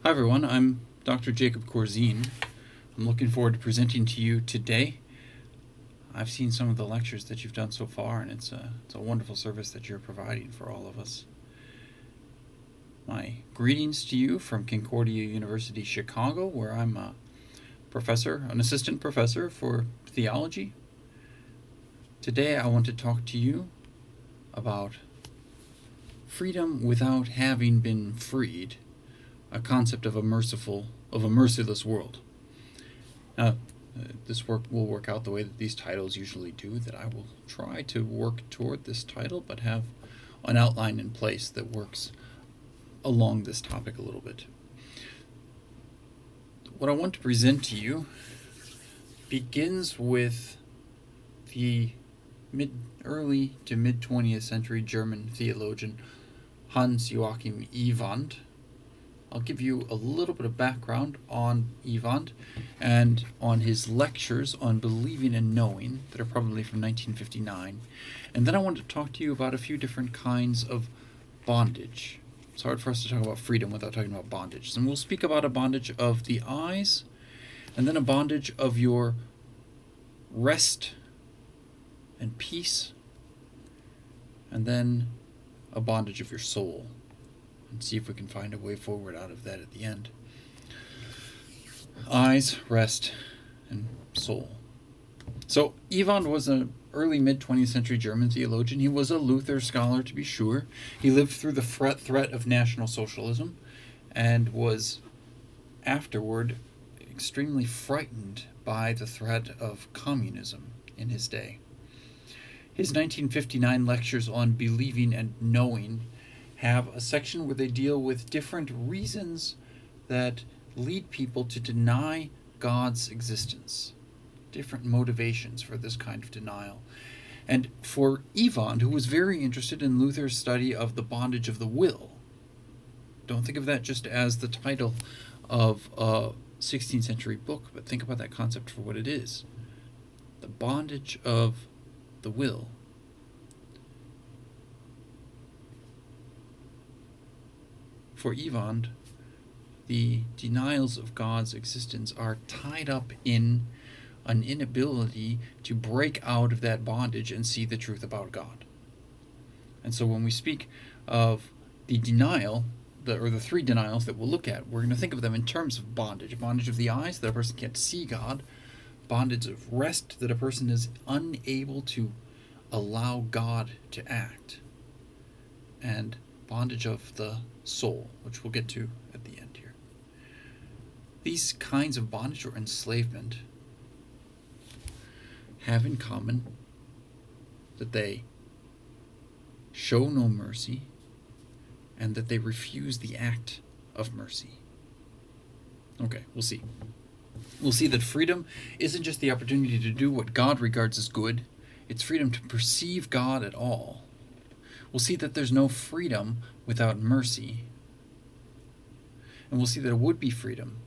Hi everyone, I'm Dr. Jacob Corzine. I'm looking forward to presenting to you today. I've seen some of the lectures that you've done so far, and it's a wonderful service that you're providing for all of us. My greetings to you from Concordia University, Chicago, where I'm a professor, an assistant professor for theology. Today I want to talk to you about freedom without having been freed, a concept of a merciless world. Now, this work will work out the way that these titles usually do, that I will try to work toward this title, but have an outline in place that works along this topic a little bit. What I want to present to you begins with the early to mid 20th century German theologian Hans Joachim Iwand. I'll give you a little bit of background on Iwand and on his lectures on believing and knowing that are probably from 1959. And then I want to talk to you about a few different kinds of bondage. It's hard for us to talk about freedom without talking about bondage. And we'll speak about a bondage of the eyes, and then a bondage of your rest and peace, and then a bondage of your soul, and see if we can find a way forward out of that at the end. Eyes, rest, and soul. So Iwand was an early mid-20th century German theologian. He was a Luther scholar, to be sure. He lived through the threat of National Socialism and was afterward extremely frightened by the threat of communism in his day. His 1959 lectures on believing and knowing have a section where they deal with different reasons that lead people to deny God's existence, different motivations for this kind of denial. And for Iwand, who was very interested in Luther's study of the bondage of the will, don't think of that just as the title of a 16th century book, but think about that concept for what it is. The bondage of the will. For Iwand, the denials of God's existence are tied up in an inability to break out of that bondage and see the truth about God. And so when we speak of the denial, or the three denials that we'll look at, we're going to think of them in terms of bondage. Bondage of the eyes, that a person can't see God. Bondage of rest, that a person is unable to allow God to act. And bondage of the soul, which we'll get to at the end here. These kinds of bondage or enslavement have in common that they show no mercy and that they refuse the act of mercy. Okay, we'll see. We'll see that freedom isn't just the opportunity to do what God regards as good, it's freedom to perceive God at all. We'll see that there's no freedom without mercy. And we'll see that a would-be freedom,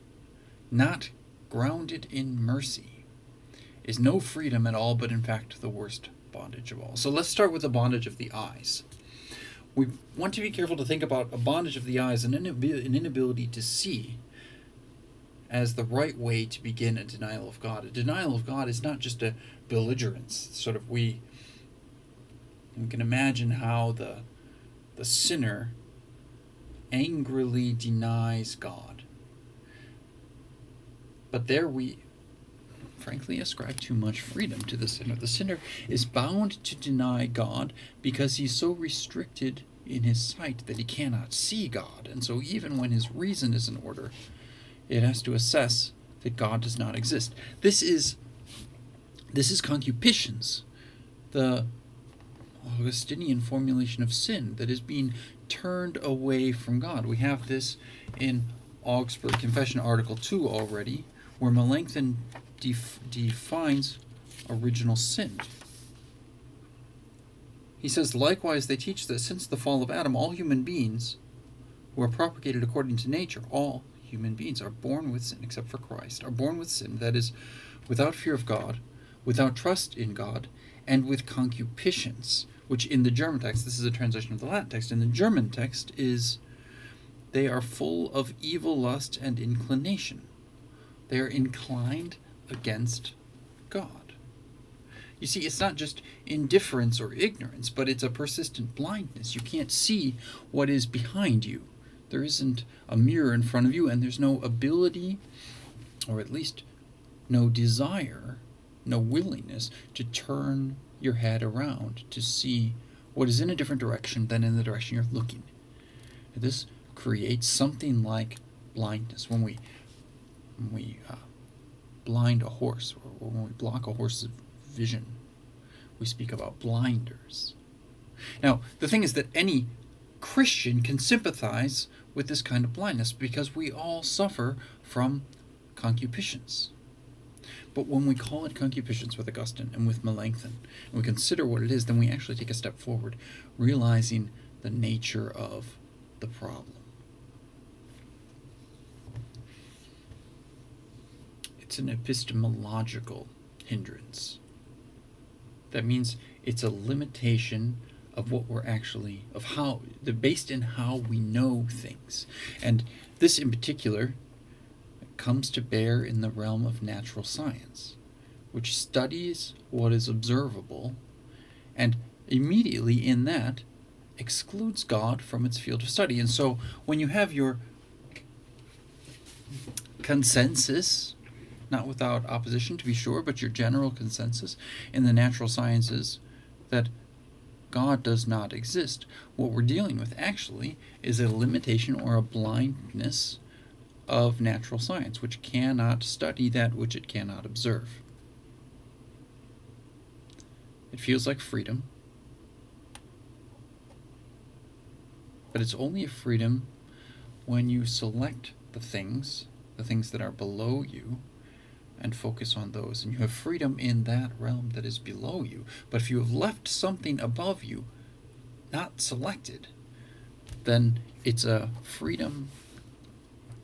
not grounded in mercy, is no freedom at all, but in fact the worst bondage of all. So let's start with the bondage of the eyes. We want to be careful to think about a bondage of the eyes, an inability to see, as the right way to begin a denial of God. A denial of God is not just a belligerence. Sort of we can imagine how the sinner angrily denies God. But there we, frankly, ascribe too much freedom to the sinner. The sinner is bound to deny God because he's so restricted in his sight that he cannot see God. And so even when his reason is in order, it has to assess that God does not exist. This is concupiscence, the Augustinian formulation of sin that is being turned away from God. We have this in Augsburg Confession Article 2 already, where Melanchthon defines original sin. He says, likewise they teach that since the fall of Adam, all human beings who are propagated according to nature, all human beings are born with sin, except for Christ, are born with sin, that is, without fear of God, without trust in God, and with concupiscence, which in the German text, this is a translation of the Latin text, in the German text is they are full of evil lust and inclination. They are inclined against God. You see, it's not just indifference or ignorance, but it's a persistent blindness. You can't see what is behind you. There isn't a mirror in front of you, and there's no ability, or at least no desire, no willingness to turn your head around to see what is in a different direction than in the direction you're looking. This creates something like blindness. When we blind a horse, or when we block a horse's vision, we speak about blinders. Now, the thing is that any Christian can sympathize with this kind of blindness because we all suffer from concupiscence. But when we call it concupiscence with Augustine and with Melanchthon, and we consider what it is, then we actually take a step forward, realizing the nature of the problem. It's an epistemological hindrance. That means it's a limitation of what we're actually, of how, based in how we know things. And this in particular comes to bear in the realm of natural science, which studies what is observable, and immediately in that excludes God from its field of study. And so when you have your consensus, not without opposition to be sure, but your general consensus in the natural sciences that God does not exist, what we're dealing with actually is a limitation or a blindness of natural science, which cannot study that which it cannot observe. It feels like freedom, but it's only a freedom when you select the things that are below you, and focus on those. And you have freedom in that realm that is below you. But if you have left something above you not selected, then it's a freedom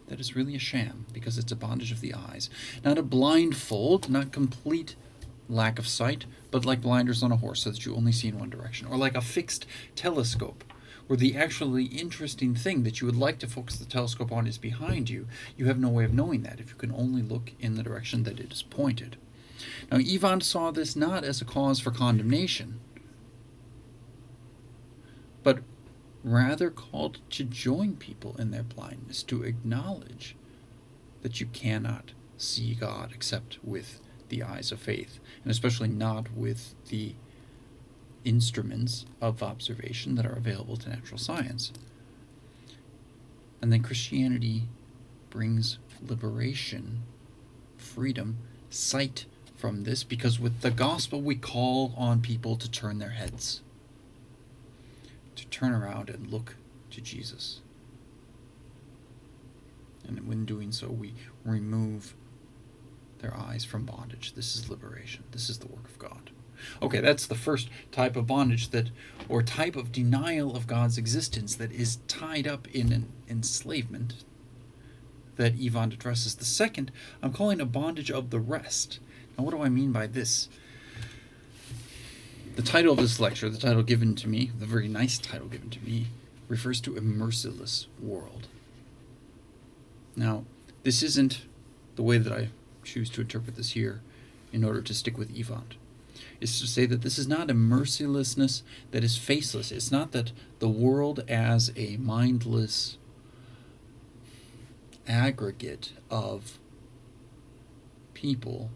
that is really a sham, because it's a bondage of the eyes. Not a blindfold, not complete lack of sight, but like blinders on a horse so that you only see in one direction. Or like a fixed telescope, where the actually interesting thing that you would like to focus the telescope on is behind you. You have no way of knowing that if you can only look in the direction that it is pointed. Now, Iwand saw this not as a cause for condemnation, but rather called to join people in their blindness, to acknowledge that you cannot see God except with the eyes of faith, and especially not with the instruments of observation that are available to natural science. And then Christianity brings liberation, freedom, sight from this, because with the gospel we call on people to turn their heads, to turn around and look to Jesus. And when doing so, we remove their eyes from bondage. This is liberation. This is the work of God. Okay, that's the first type of bondage, or type of denial of God's existence that is tied up in an enslavement that Iwand addresses. The second, I'm calling a bondage of the rest. Now, what do I mean by this? The title of this lecture, the title given to me, the very nice title given to me, refers to a merciless world. Now, this isn't the way that I choose to interpret this here in order to stick with Iwand. Is to say that this is not a mercilessness that is faceless. It's not that the world as a mindless aggregate of people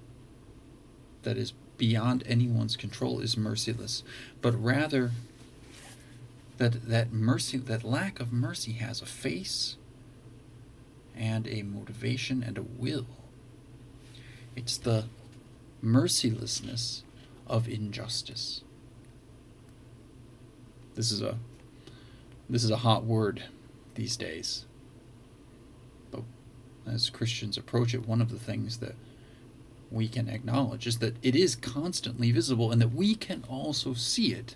that is beyond anyone's control is merciless, but rather that mercy, that lack of mercy, has a face and a motivation and a will. It's the mercilessness of injustice. This is a hot word these days. But as Christians approach it, one of the things that we can acknowledge is that it is constantly visible, and that we can also see it,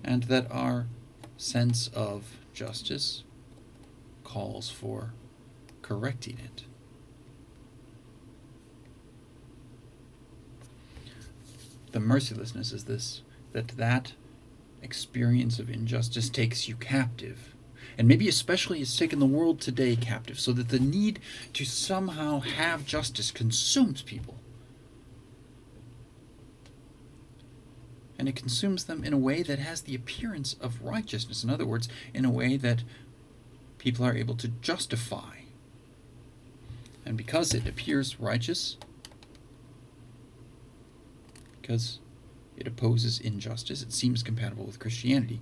and that our sense of justice calls for correcting it. The mercilessness is this, that experience of injustice takes you captive, and maybe especially has taken the world today captive, so that the need to somehow have justice consumes people. And it consumes them in a way that has the appearance of righteousness. In other words, in a way that people are able to justify. And because it appears righteous, because it opposes injustice, it seems compatible with Christianity,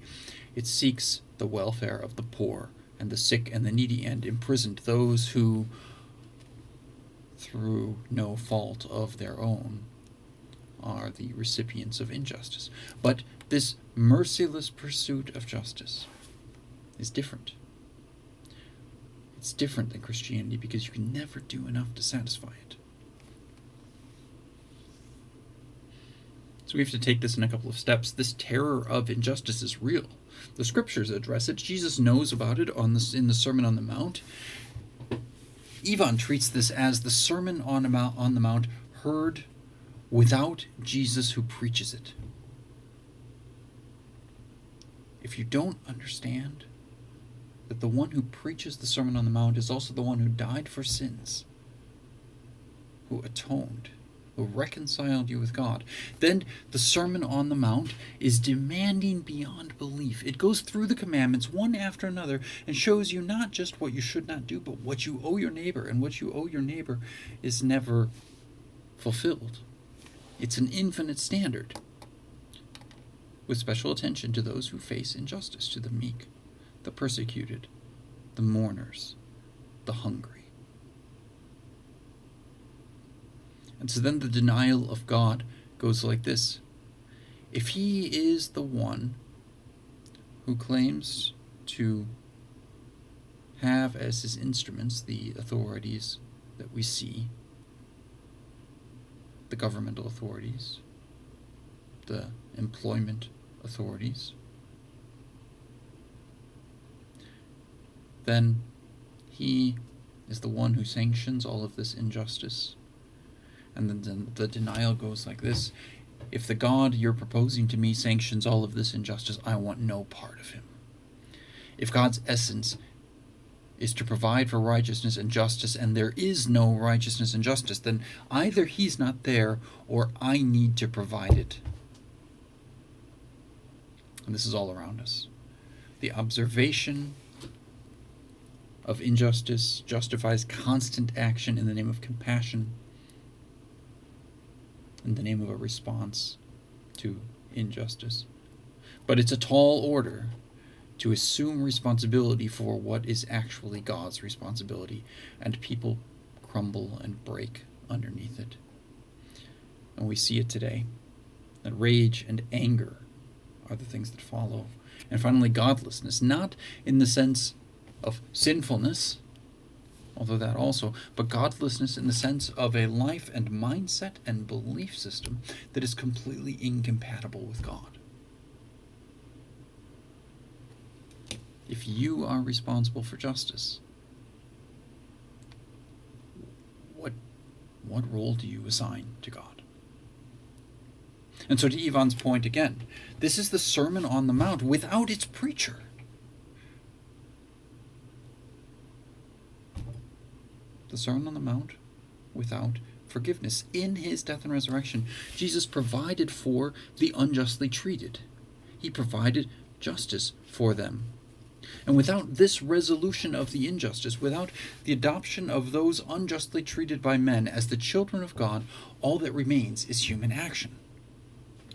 it seeks the welfare of the poor and the sick and the needy, and imprisoned those who, through no fault of their own, are the recipients of injustice. But this merciless pursuit of justice is different. It's different than Christianity because you can never do enough to satisfy it. So we have to take this in a couple of steps. This terror of injustice is real. The scriptures address it. Jesus knows about it in the Sermon on the Mount. Iwand treats this as the Sermon on the Mount heard without Jesus who preaches it. If you don't understand that the one who preaches the Sermon on the Mount is also the one who died for sins, who atoned, who reconciled you with God, then the Sermon on the Mount is demanding beyond belief. It goes through the commandments one after another and shows you not just what you should not do, but what you owe your neighbor, and what you owe your neighbor is never fulfilled. It's an infinite standard, with special attention to those who face injustice, to the meek, the persecuted, the mourners, the hungry. And so then the denial of God goes like this. If he is the one who claims to have as his instruments the authorities that we see, the governmental authorities, the employment authorities, then he is the one who sanctions all of this injustice. And then the denial goes like this. If the God you're proposing to me sanctions all of this injustice, I want no part of him. If God's essence is to provide for righteousness and justice, and there is no righteousness and justice, then either he's not there or I need to provide it. And this is all around us. The observation of injustice justifies constant action in the name of compassion, in the name of a response to injustice. But it's a tall order to assume responsibility for what is actually God's responsibility, and people crumble and break underneath it. And we see it today, that rage and anger are the things that follow. And finally, godlessness, not in the sense of sinfulness, although that also, but godlessness in the sense of a life and mindset and belief system that is completely incompatible with God. If you are responsible for justice, what role do you assign to God? And so to Iwand's point again, this is the Sermon on the Mount without its preacher. The Sermon on the Mount without forgiveness. In his death and resurrection, Jesus provided for the unjustly treated. He provided justice for them. And without this resolution of the injustice, without the adoption of those unjustly treated by men as the children of God, all that remains is human action.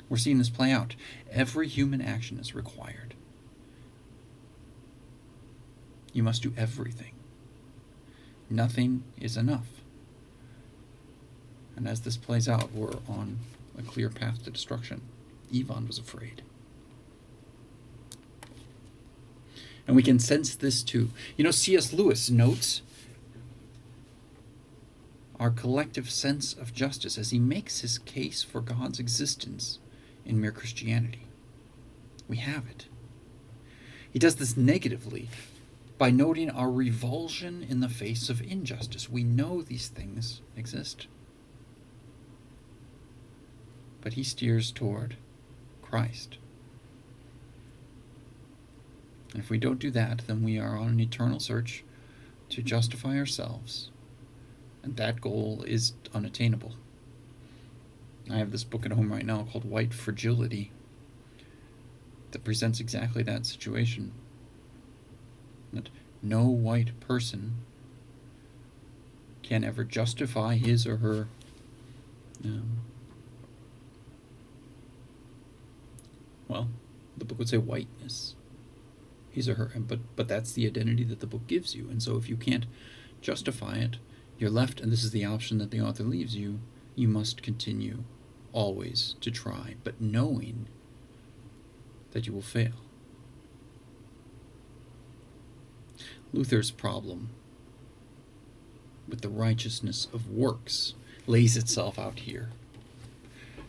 We're seeing this play out. Every human action is required. You must do everything. Nothing is enough. And as this plays out, we're on a clear path to destruction. Iwand was afraid. And we can sense this too. C.S. Lewis notes our collective sense of justice as he makes his case for God's existence in mere Christianity. We have it. He does this negatively by noting our revulsion in the face of injustice. We know these things exist. But he steers toward Christ. And if we don't do that, then we are on an eternal search to justify ourselves. And that goal is unattainable. I have this book at home right now called White Fragility that presents exactly that situation. That no white person can ever justify his or her the book would say whiteness. His or her, but that's the identity that the book gives you. And so if you can't justify it, you're left, and this is the option that the author leaves you, you must continue always to try, but knowing that you will fail. Luther's problem with the righteousness of works lays itself out here.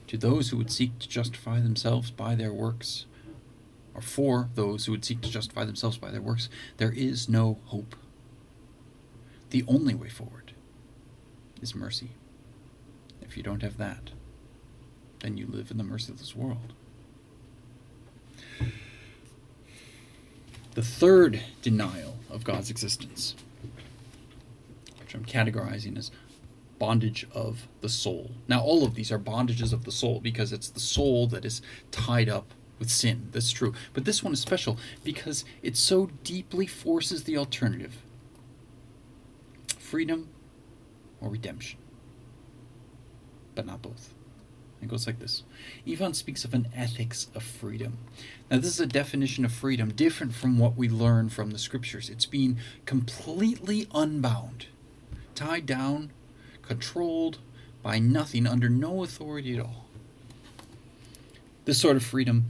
To those who would seek to justify themselves by their works, or for those who would seek to justify themselves by their works, there is no hope. The only way forward is mercy. If you don't have that, then you live in the merciless world. The third denial of God's existence, which I'm categorizing as bondage of the soul. Now, all of these are bondages of the soul because it's the soul that is tied up with sin. That's true. But this one is special because it so deeply forces the alternative: freedom or redemption. But not both. It goes like this. Iwand speaks of an ethics of freedom. Now, this is a definition of freedom different from what we learn from the scriptures. It's being completely unbound, tied down, controlled by nothing, under no authority at all. This sort of freedom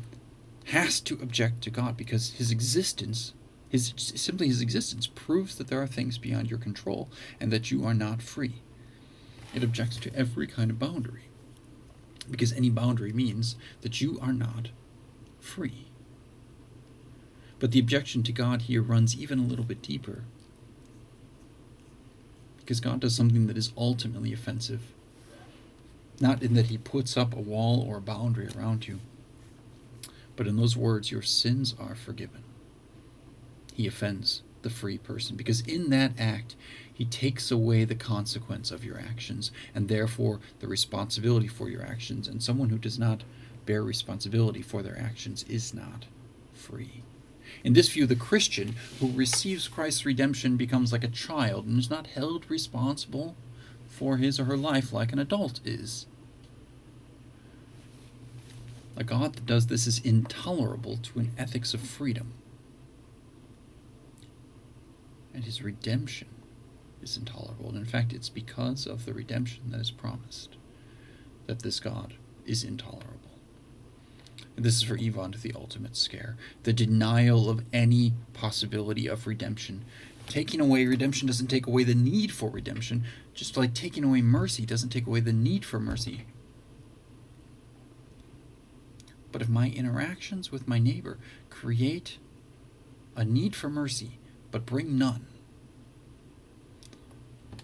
has to object to God because his existence, his existence proves that there are things beyond your control and that you are not free. It objects to every kind of boundary, because any boundary means that you are not free. But the objection to God here runs even a little bit deeper, because God does something that is ultimately offensive, not in that he puts up a wall or a boundary around you, but in those words, your sins are forgiven. He offends the free person, because in that act, he takes away the consequence of your actions, and therefore the responsibility for your actions. And someone who does not bear responsibility for their actions is not free. In this view, the Christian who receives Christ's redemption becomes like a child and is not held responsible for his or her life like an adult is. A God that does this is intolerable to an ethics of freedom. And his redemption is intolerable. And in fact, it's because of the redemption that is promised that this God is intolerable. And this is for Iwand the ultimate scare. The denial of any possibility of redemption. Taking away redemption doesn't take away the need for redemption, just like taking away mercy doesn't take away the need for mercy. But if my interactions with my neighbor create a need for mercy, but bring none,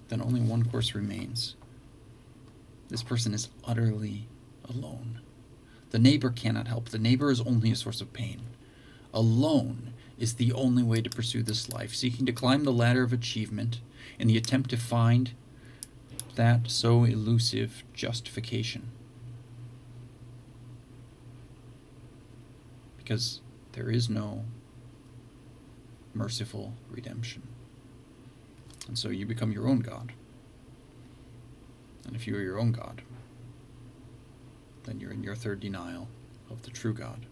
then only one course remains. This person is utterly alone. The neighbor cannot help. The neighbor is only a source of pain. Alone is the only way to pursue this life, seeking to climb the ladder of achievement in the attempt to find that so elusive justification. Because there is no merciful redemption. And so you become your own God. And if you are your own God, then you're in your third denial of the true God.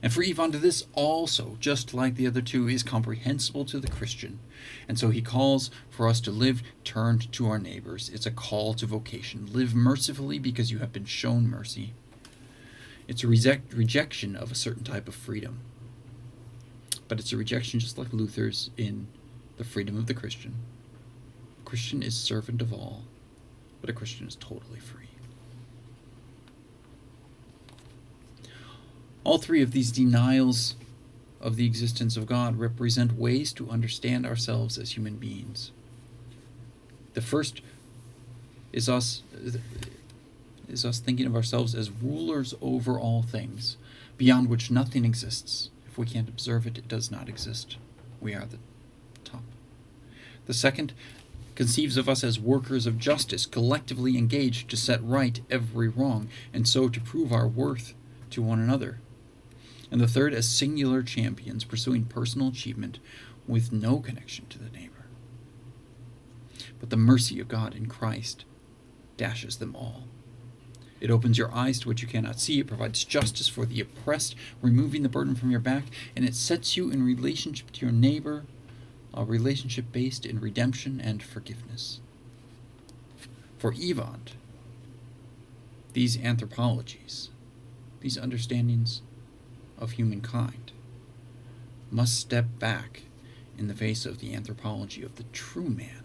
And for Iwand, this also, just like the other two, is comprehensible to the Christian. And so he calls for us to live turned to our neighbors. It's a call to vocation. Live mercifully because you have been shown mercy. It's a rejection of a certain type of freedom. But it's a rejection just like Luther's in the freedom of the Christian. A Christian is servant of all, but a Christian is totally free. All three of these denials of the existence of God represent ways to understand ourselves as human beings. The first is us thinking of ourselves as rulers over all things, beyond which nothing exists. If we can't observe it, it does not exist. We are the top. The second conceives of us as workers of justice, collectively engaged to set right every wrong, and so to prove our worth to one another. And the third as singular champions, pursuing personal achievement with no connection to the neighbor. But the mercy of God in Christ dashes them all. It opens your eyes to what you cannot see. It provides justice for the oppressed, removing the burden from your back, and it sets you in relationship to your neighbor, a relationship based in redemption and forgiveness. For Iwand, these anthropologies, these understandings of humankind, must step back in the face of the anthropology of the true man,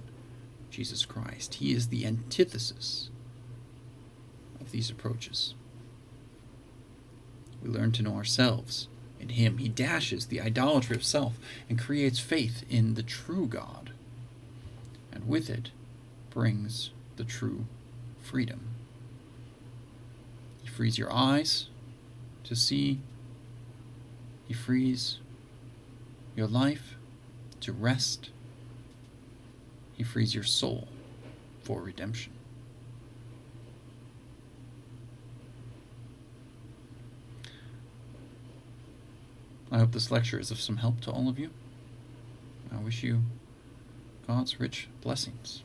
Jesus Christ. He is the antithesis of these approaches. We learn to know ourselves in him. He dashes the idolatry of self and creates faith in the true God, and with it brings the true freedom. He frees your eyes to see. He frees your life to rest. He frees your soul for redemption. I hope this lecture is of some help to all of you. I wish you God's rich blessings.